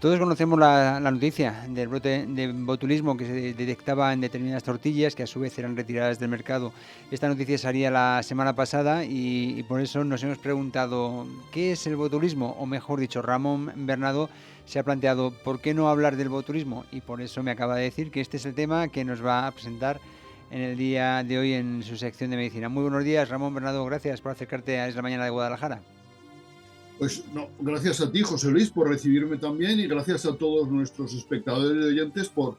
Todos conocemos la noticia del brote de botulismo que se detectaba en determinadas tortillas que a su vez eran retiradas del mercado. Esta noticia salía la semana pasada y por eso nos hemos preguntado ¿qué es el botulismo? O mejor dicho, Ramón Bernado se ha planteado ¿por qué no hablar del botulismo? Y por eso me acaba de decir que este es el tema que nos va a presentar en el día de hoy en su sección de medicina. Muy buenos días, Ramón Bernado, gracias por acercarte a Es la Mañana de Guadalajara. Pues no, gracias a ti, José Luis, por recibirme también y gracias a todos nuestros espectadores y oyentes por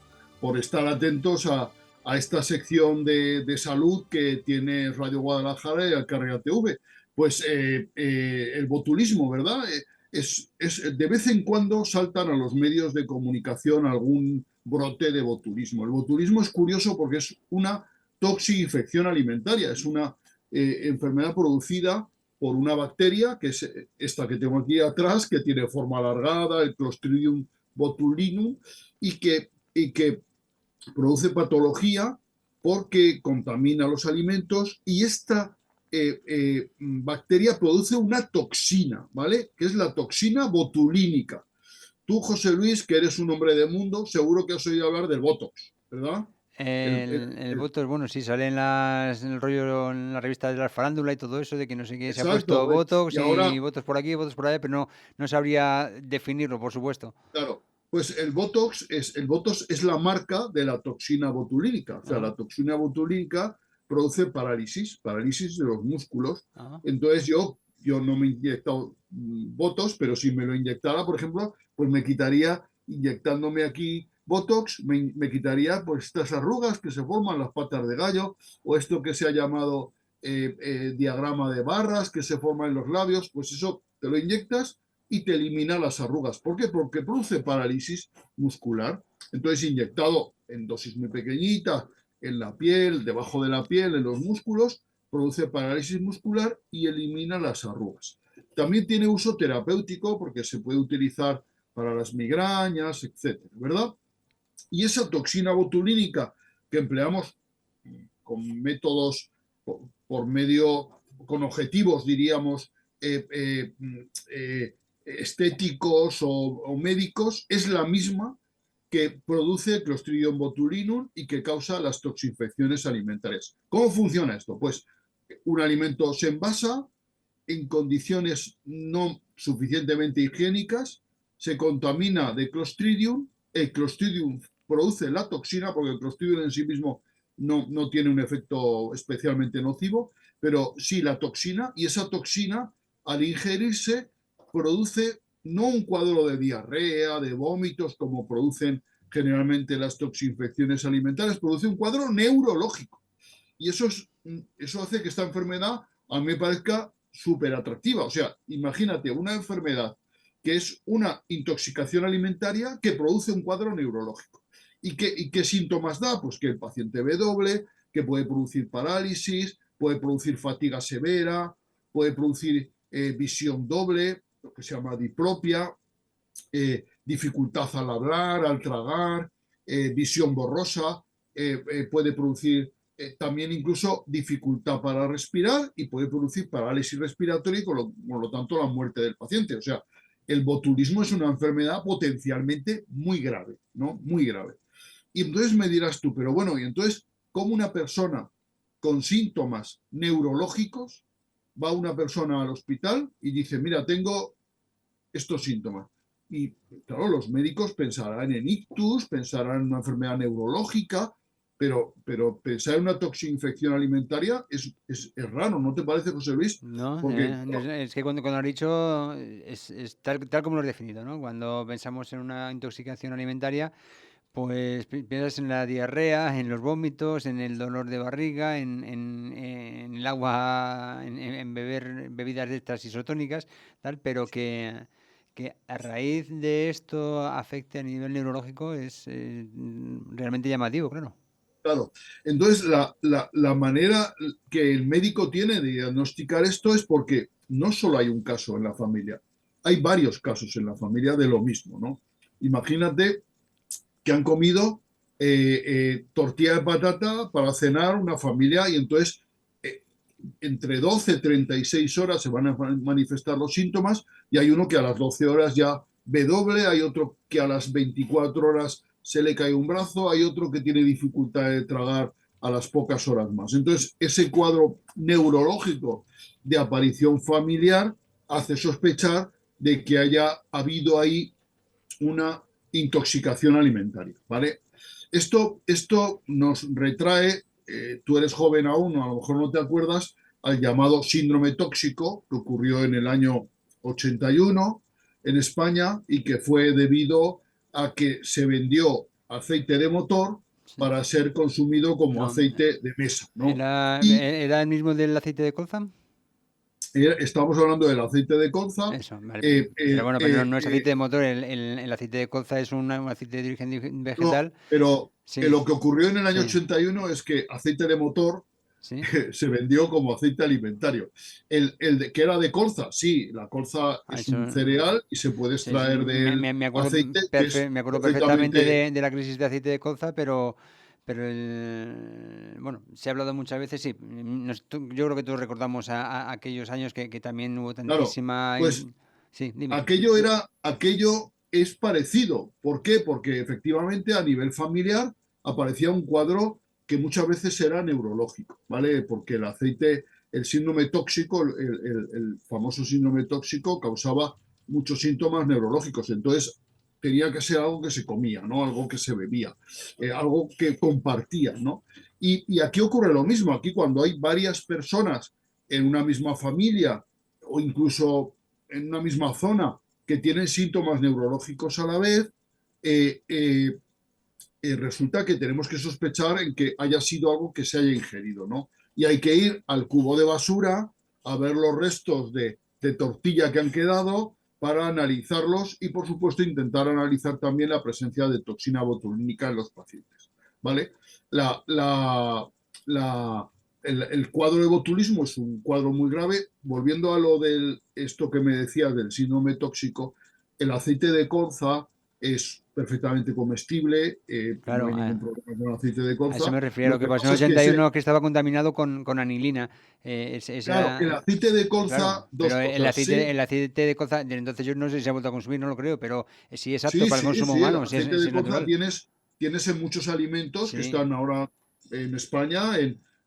estar atentos a esta sección de salud que tiene Radio Guadalajara y Alcarria TV. Pues el botulismo, ¿verdad? De vez en cuando saltan a los medios de comunicación algún brote de botulismo. El botulismo es curioso porque es una toxinfección alimentaria, es una enfermedad producida por una bacteria, que es esta que tengo aquí atrás, que tiene forma alargada, el Clostridium botulinum, y que produce patología porque contamina los alimentos y esta bacteria produce una toxina, ¿vale? Que es la toxina botulínica. Tú, José Luis, que eres un hombre de mundo, seguro que has oído hablar del Botox, ¿verdad? El, el, El el, Botox, bueno, sí, sale en el rollo, en la revista de la farándula y todo eso, de que no sé qué, se ha puesto exacto. Botox Y y ahora, Botox por aquí, Botox por allá, pero no sabría definirlo, por supuesto. claro, pues el Botox es la marca de la toxina botulínica. O sea, Ah, la toxina botulínica produce parálisis de los músculos. ah. Entonces yo no me he inyectado Botox, pero si me lo inyectara, por ejemplo, pues me quitaría, inyectándome aquí Botox, me quitaría pues estas arrugas que se forman, las patas de gallo, o esto que se ha llamado diagrama de barras que se forma en los labios, pues eso te lo inyectas y te elimina las arrugas. ¿Por qué? Porque produce parálisis muscular. Entonces, inyectado en dosis muy pequeñitas, en la piel, debajo de la piel, en los músculos, produce parálisis muscular y elimina las arrugas. También tiene uso terapéutico porque se puede utilizar para las migrañas, etcétera, ¿verdad? Y esa toxina botulínica que empleamos con métodos, por medio, con objetivos, diríamos, estéticos o médicos, es la misma que produce Clostridium botulinum y que causa las toxinfecciones alimentarias. ¿Cómo funciona esto? Pues un alimento se envasa en condiciones no suficientemente higiénicas, se contamina de Clostridium, el Clostridium produce la toxina, porque el Clostridium en sí mismo no tiene un efecto especialmente nocivo, pero sí la toxina, y esa toxina al ingerirse produce no un cuadro de diarrea, de vómitos, como producen generalmente las toxinfecciones alimentarias, produce un cuadro neurológico. Y eso hace que esta enfermedad a mí me parezca súper atractiva. O sea, imagínate una enfermedad que es una intoxicación alimentaria que produce un cuadro neurológico. ¿Y qué síntomas da? Pues que el paciente ve doble, que puede producir parálisis, puede producir fatiga severa, puede producir visión doble, lo que se llama dipropia, dificultad al hablar, al tragar, visión borrosa, puede producir también incluso dificultad para respirar y puede producir parálisis respiratoria y con lo tanto la muerte del paciente. O sea, el botulismo es una enfermedad potencialmente muy grave, ¿no? Muy grave. Y entonces me dirás tú, pero bueno, y entonces, ¿cómo una persona con síntomas neurológicos va una persona al hospital y dice, mira, tengo estos síntomas? Y claro, los médicos pensarán en ictus, pensarán en una enfermedad neurológica, pero pensar en una toxinfección alimentaria es raro, ¿no te parece, José Luis? No, Porque, es que cuando has dicho es tal como lo has definido, ¿no? Cuando pensamos en una intoxicación alimentaria, pues piensas en la diarrea, en los vómitos, en el dolor de barriga, en el agua, en beber bebidas de estas isotónicas, tal, pero que a raíz de esto afecte a nivel neurológico es realmente llamativo, claro. claro, entonces la manera que el médico tiene de diagnosticar esto es porque no solo hay un caso en la familia, hay varios casos en la familia de lo mismo, ¿no? Imagínate que han comido tortilla de patata para cenar una familia y entonces eh, entre 12 y 36 horas se van a manifestar los síntomas y hay uno que a las 12 horas ya W, hay otro que a las 24 horas se le cae un brazo, hay otro que tiene dificultad de tragar a las pocas horas más. Entonces, ese cuadro neurológico de aparición familiar hace sospechar de que haya habido ahí una intoxicación alimentaria, ¿vale? Esto nos retrae, tú eres joven aún, o a lo mejor no te acuerdas, al llamado síndrome tóxico que ocurrió en el año 81 en España y que fue debido a que se vendió aceite de motor Sí. para ser consumido como No, aceite de mesa, ¿no? Y ¿era el mismo del aceite de colza? estamos hablando del aceite de colza. Eso, vale. eh, Pero eh, bueno, pero no, eh, no es aceite eh, de motor, el aceite de colza es un aceite de origen no, vegetal. pero Sí, lo que ocurrió en el año sí, 81 es que aceite de motor sí. se vendió como aceite alimentario. Que era de colza, sí, la colza Ah, es eso, un cereal y se puede sí, sí. extraer de él Me acuerdo, aceite que es me acuerdo perfectamente perfectamente. de la crisis de aceite de colza, pero bueno, se ha hablado muchas veces, sí. Yo creo que todos recordamos a aquellos años que también hubo Claro, tantísima... pues Sí, dime. aquello es parecido. ¿Por qué? Porque efectivamente a nivel familiar aparecía un cuadro que muchas veces era neurológico, ¿vale? Porque el aceite, el síndrome tóxico, el famoso síndrome tóxico causaba muchos síntomas neurológicos. Entonces tenía que ser algo que se comía, ¿no? Algo que se bebía, algo que compartía, ¿no? Y aquí ocurre lo mismo. Aquí cuando hay varias personas en una misma familia o incluso en una misma zona que tienen síntomas neurológicos a la vez, eh, eh, resulta que tenemos que sospechar en que haya sido algo que se haya ingerido, ¿no? Y hay que ir al cubo de basura a ver los restos de tortilla que han quedado para analizarlos y, por supuesto, intentar analizar también la presencia de toxina botulínica en los pacientes, ¿vale? La, la, la, el cuadro de botulismo es un cuadro muy grave. Volviendo a lo de esto que me decías del síndrome tóxico, el aceite de colza es perfectamente comestible, no Claro, hay ningún problema con el aceite de a eso colza. me refiero. Lo Lo que que pasó en pasa el es que 81 que estaba contaminado con anilina. Ese claro, el era, aceite de claro, colza, dos pero cosas. Sí, el aceite de colza, entonces yo no sé si se ha vuelto a consumir, no lo creo, pero sí es apto sí, para el sí, consumo sí, el humano, aceite si de es colza natural. tienes en muchos alimentos que Sí, están ahora en España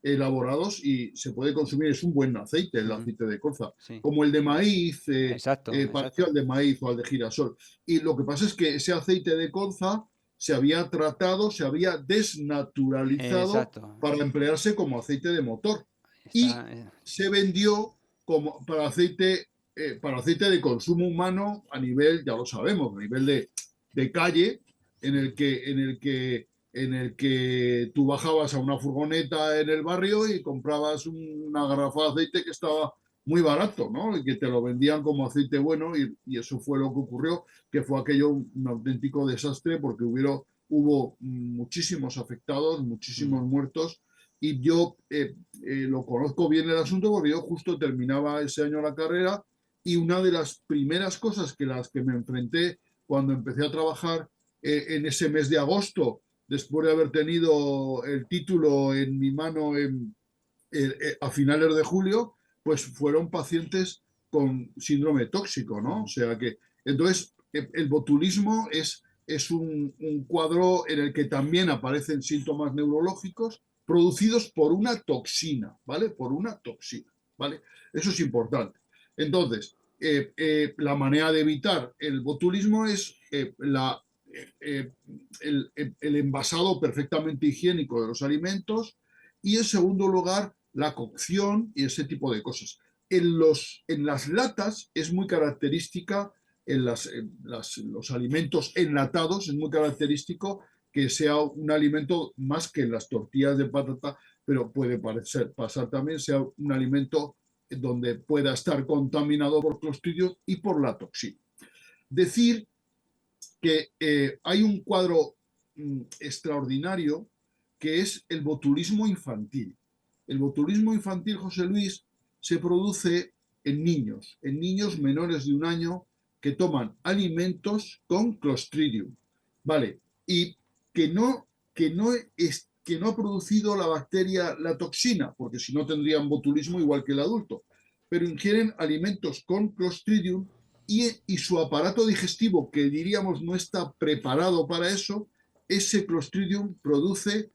elaborados y se puede consumir. Es un buen aceite, el ujú, aceite de colza, sí, como el de maíz, exacto, parecido exacto, al de maíz o al de girasol. Y lo que pasa es que ese aceite de colza se había tratado, se había desnaturalizado exacto. para emplearse como aceite de motor y Está, se vendió como para aceite de consumo humano a nivel, ya lo sabemos, a nivel de calle, en sí, el que, en el que, en el que tú bajabas a una furgoneta en el barrio y comprabas una garrafa de aceite que estaba muy barato, ¿no? Y que te lo vendían como aceite bueno y eso fue lo que ocurrió, que fue aquello un auténtico desastre porque hubo muchísimos afectados, mm, muchísimos muertos y yo lo conozco bien el asunto porque yo justo terminaba ese año la carrera y una de las primeras cosas las que me enfrenté cuando empecé a trabajar en ese mes de agosto, después de haber tenido el título en mi mano a finales de julio, pues fueron pacientes con síndrome tóxico, ¿no? O ujú, sea que, entonces, el botulismo es un cuadro en el que también aparecen síntomas neurológicos producidos por una toxina, ¿vale? Por una toxina, ¿vale? Eso es importante. Entonces, la manera de evitar el botulismo es el envasado perfectamente higiénico de los alimentos y, en segundo lugar, la cocción y ese tipo de cosas. En las latas es muy característica, los alimentos enlatados es muy característico que sea un alimento más que en las tortillas de patata, pero puede pasar también sea un alimento donde pueda estar contaminado por Clostridium y por la toxina. Decir que hay un cuadro extraordinario que es el botulismo infantil. El botulismo infantil, José Luis, se produce en niños menores de un año que toman alimentos con Clostridium, ¿vale? Y que no, que no ha producido la bacteria, la toxina, porque si no tendrían botulismo igual que el adulto, pero ingieren alimentos con Clostridium y su aparato digestivo, que diríamos no está preparado para eso, ese Clostridium produce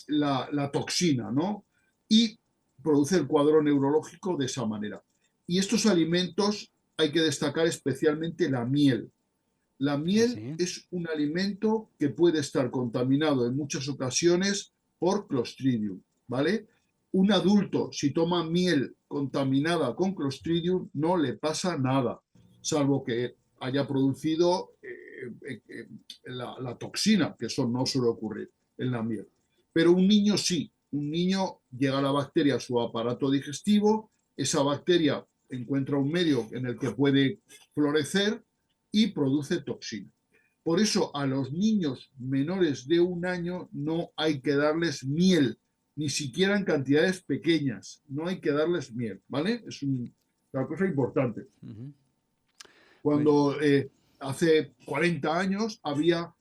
la toxina, ¿no? Y produce el cuadro neurológico de esa manera. Y estos alimentos hay que destacar especialmente la miel. La miel Sí. es un alimento que puede estar contaminado en muchas ocasiones por Clostridium, ¿vale? Un adulto, si toma miel contaminada con Clostridium, no le pasa nada, salvo que haya producido la toxina, que eso no suele ocurrir en la miel. Pero un niño sí, un niño llega la bacteria a su aparato digestivo, esa bacteria encuentra un medio en el que puede florecer y produce toxina. Por eso a los niños menores de 1 año no hay que darles miel, ni siquiera en cantidades pequeñas, no hay que darles miel, ¿vale? Es una cosa importante. Pues, Cuando hace 40 años había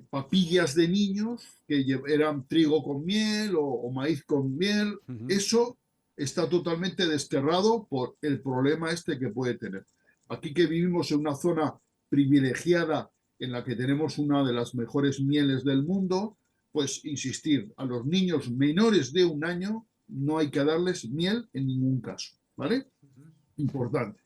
papillas de niños que eran trigo con miel o maíz con miel, eso está totalmente desterrado por el problema este que puede tener. Aquí que vivimos en una zona privilegiada en la que tenemos una de las mejores mieles del mundo, pues insistir, a los niños menores de 1 año no hay que darles miel en ningún caso, ¿vale? Importante.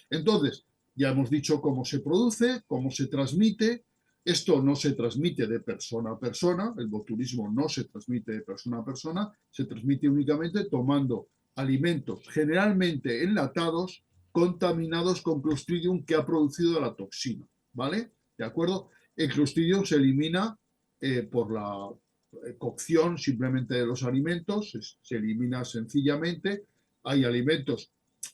Entonces, ya hemos dicho cómo se produce, cómo se transmite. Esto no se transmite de persona a persona, el botulismo no se transmite de persona a persona, se transmite únicamente tomando alimentos generalmente enlatados contaminados con Clostridium que ha producido la toxina, ¿vale? ¿De acuerdo? El Clostridium se elimina por la cocción simplemente de los alimentos, se elimina sencillamente. Hay alimentos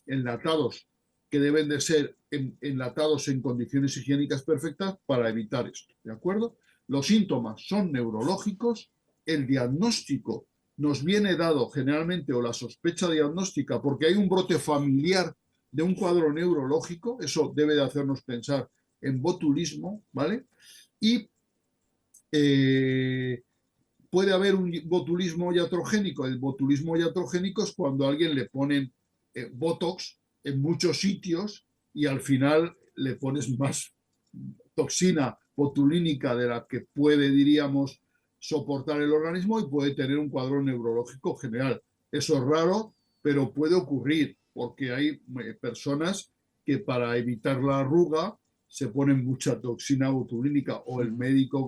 enlatados que deben de ser enlatados en condiciones higiénicas perfectas para evitar esto, ¿de acuerdo? Los síntomas son neurológicos, el diagnóstico nos viene dado generalmente, o la sospecha diagnóstica, porque hay un brote familiar de un cuadro neurológico, eso debe de hacernos pensar en botulismo, ¿vale? Y puede haber un botulismo iatrogénico. El botulismo iatrogénico es cuando a alguien le ponen Botox en muchos sitios y al final le pones más toxina botulínica de la que puede, diríamos, soportar el organismo y puede tener un cuadro neurológico general. Eso es raro, pero puede ocurrir porque hay personas que para evitar la arruga se ponen mucha toxina botulínica o el médico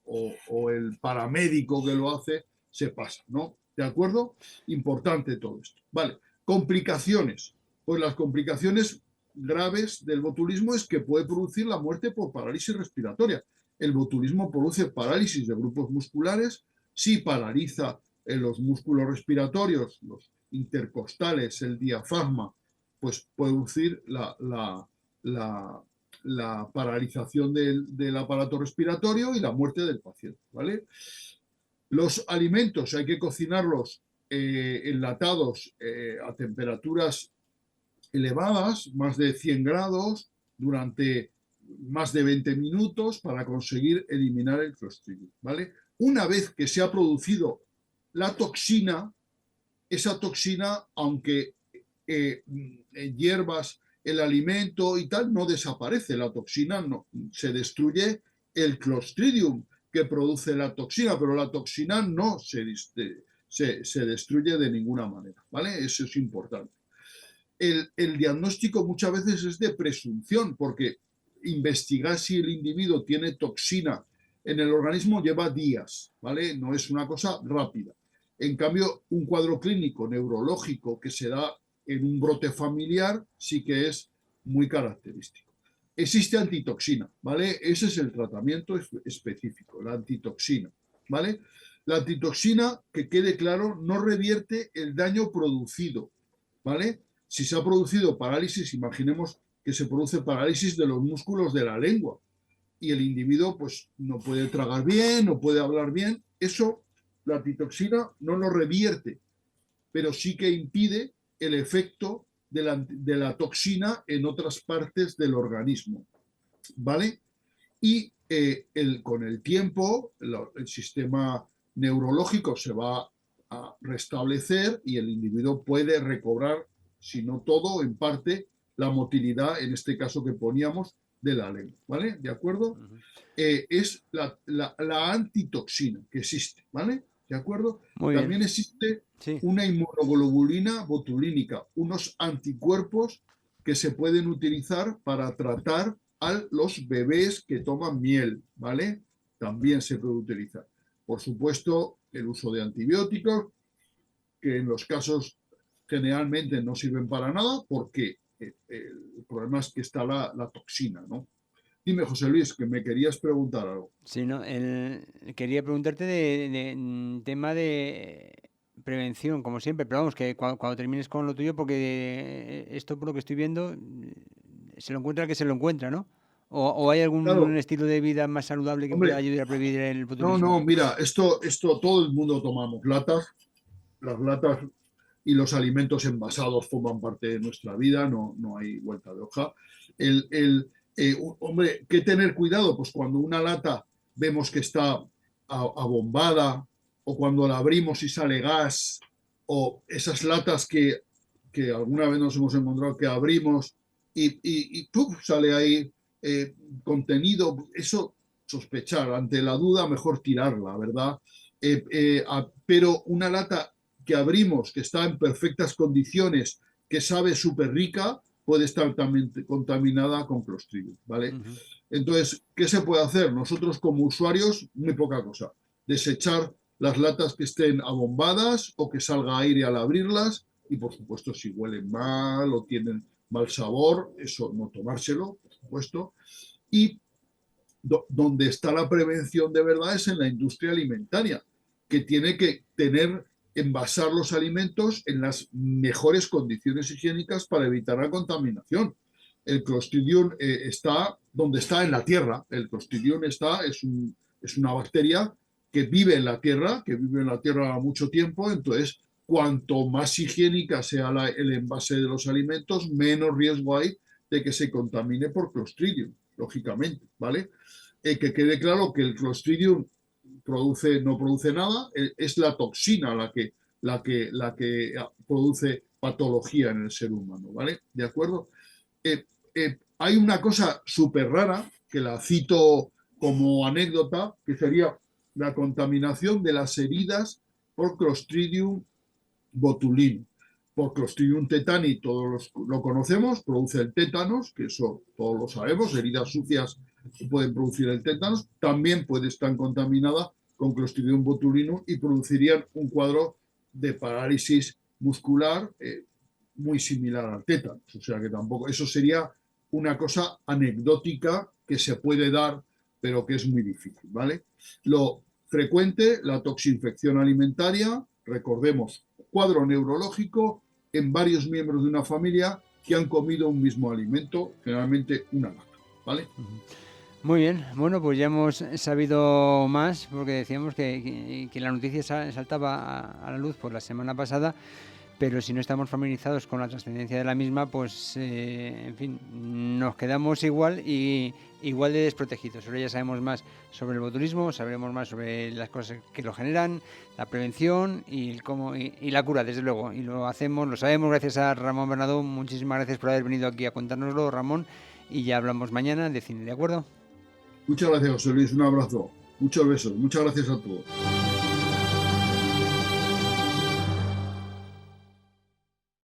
o el paramédico que lo hace se pasa, ¿no? ¿De acuerdo? Importante todo esto. Vale, complicaciones. Pues las complicaciones graves del botulismo es que puede producir la muerte por parálisis respiratoria. El botulismo produce parálisis de grupos musculares, sí paraliza en los músculos respiratorios, los intercostales, el diafragma, pues puede producir la paralización del aparato respiratorio y la muerte del paciente, ¿vale? Los alimentos hay que cocinarlos enlatados a temperaturas elevadas, más de 100 grados, durante más de 20 minutos para conseguir eliminar el Clostridium, ¿vale? Una vez que se ha producido la toxina, esa toxina, aunque hierbas el alimento y tal, no desaparece. La toxina no, se destruye el Clostridium que produce la toxina, pero la toxina no se destruye de ninguna manera, ¿vale? Eso es importante. El diagnóstico muchas veces es de presunción, porque investigar si el individuo tiene toxina en el organismo lleva días, ¿vale? No es una cosa rápida. En cambio, un cuadro clínico neurológico que se da en un brote familiar sí que es muy característico. Existe antitoxina, ¿vale? Ese es el tratamiento específico, la antitoxina, ¿vale? La antitoxina, que quede claro, no revierte el daño producido, ¿vale? Si se ha producido parálisis, imaginemos que se produce parálisis de los músculos de la lengua y el individuo pues no puede tragar bien, no puede hablar bien, eso la antitoxina no lo revierte, pero sí que impide el efecto de la toxina en otras partes del organismo, ¿vale? Y con el tiempo el sistema neurológico se va a restablecer y el individuo puede recobrar, si no todo, en parte, la motilidad, en este caso que poníamos, de la lengua, ¿vale? ¿De acuerdo? Es la antitoxina que existe, ¿vale? ¿De acuerdo? Muy bien. También existe Sí. una inmunoglobulina botulínica, unos anticuerpos que se pueden utilizar para tratar a los bebés que toman miel, ¿vale? También se puede utilizar. Por supuesto, el uso de antibióticos, que en los casos generalmente no sirven para nada porque el problema es que está la toxina, ¿no? Dime, José Luis, que me querías preguntar algo. Sí, no, quería preguntarte de tema de prevención, como siempre, pero vamos, que cuando termines con lo tuyo, porque esto por lo que estoy viendo, se lo encuentra el que se lo encuentra, ¿no? O hay algún Claro, estilo de vida más saludable que pueda hombre, ayudar a prevenir el no, botulismo. mira, esto todo el mundo tomamos latas, las latas y los alimentos envasados forman parte de nuestra vida, no hay vuelta de hoja. Hombre, ¿qué tener cuidado? Pues cuando una lata vemos que está abombada o cuando la abrimos y sale gas o esas latas que alguna vez nos hemos encontrado que abrimos y ¡puf! Sale ahí contenido, eso sospechar, ante la duda mejor tirarla, ¿verdad? Pero una lata que abrimos, que está en perfectas condiciones, que sabe súper rica, puede estar también contaminada con Clostridium, ¿vale? Ujú. Entonces, ¿qué se puede hacer? Nosotros como usuarios, muy poca cosa. Desechar las latas que estén abombadas o que salga aire al abrirlas y, por supuesto, si huelen mal o tienen mal sabor, eso no tomárselo, por supuesto. Y donde está la prevención de verdad es en la industria alimentaria, que tiene que envasar los alimentos en las mejores condiciones higiénicas para evitar la contaminación. El Clostridium está donde está, en la tierra. El Clostridium es una bacteria que vive en la tierra, mucho tiempo. Entonces, cuanto más higiénica sea el envase de los alimentos, menos riesgo hay de que se contamine por Clostridium, lógicamente, ¿vale? Que quede claro que el Clostridium no produce nada, es la toxina la que produce patología en el ser humano, ¿vale? ¿De acuerdo? Hay una cosa súper rara, que la cito como anécdota, que sería la contaminación de las heridas por Clostridium botulinum. Por Clostridium tetani todos lo conocemos, produce el tétanos, que eso todos lo sabemos, heridas sucias pueden producir el tétanos, también puede estar contaminada con Clostridium botulinum y producirían un cuadro de parálisis muscular muy similar al tétanos. O sea que tampoco, eso sería una cosa anecdótica que se puede dar, pero que es muy difícil, ¿vale? Lo frecuente, la toxinfección alimentaria, recordemos, cuadro neurológico en varios miembros de una familia que han comido un mismo alimento, generalmente una lata, ¿vale? Muy bien, bueno, pues ya hemos sabido más, porque decíamos que la noticia saltaba a la luz por la semana pasada, pero si no estamos familiarizados con la trascendencia de la misma, pues, en fin, nos quedamos igual de desprotegidos. Ahora ya sabemos más sobre el botulismo, sabremos más sobre las cosas que lo generan, la prevención y la cura, desde luego. Y lo sabemos gracias a Ramón Bernadó. Muchísimas gracias por haber venido aquí a contárnoslo, Ramón, y ya hablamos mañana de cine, ¿de acuerdo? Muchas gracias, José Luis, un abrazo, muchos besos, muchas gracias a todos.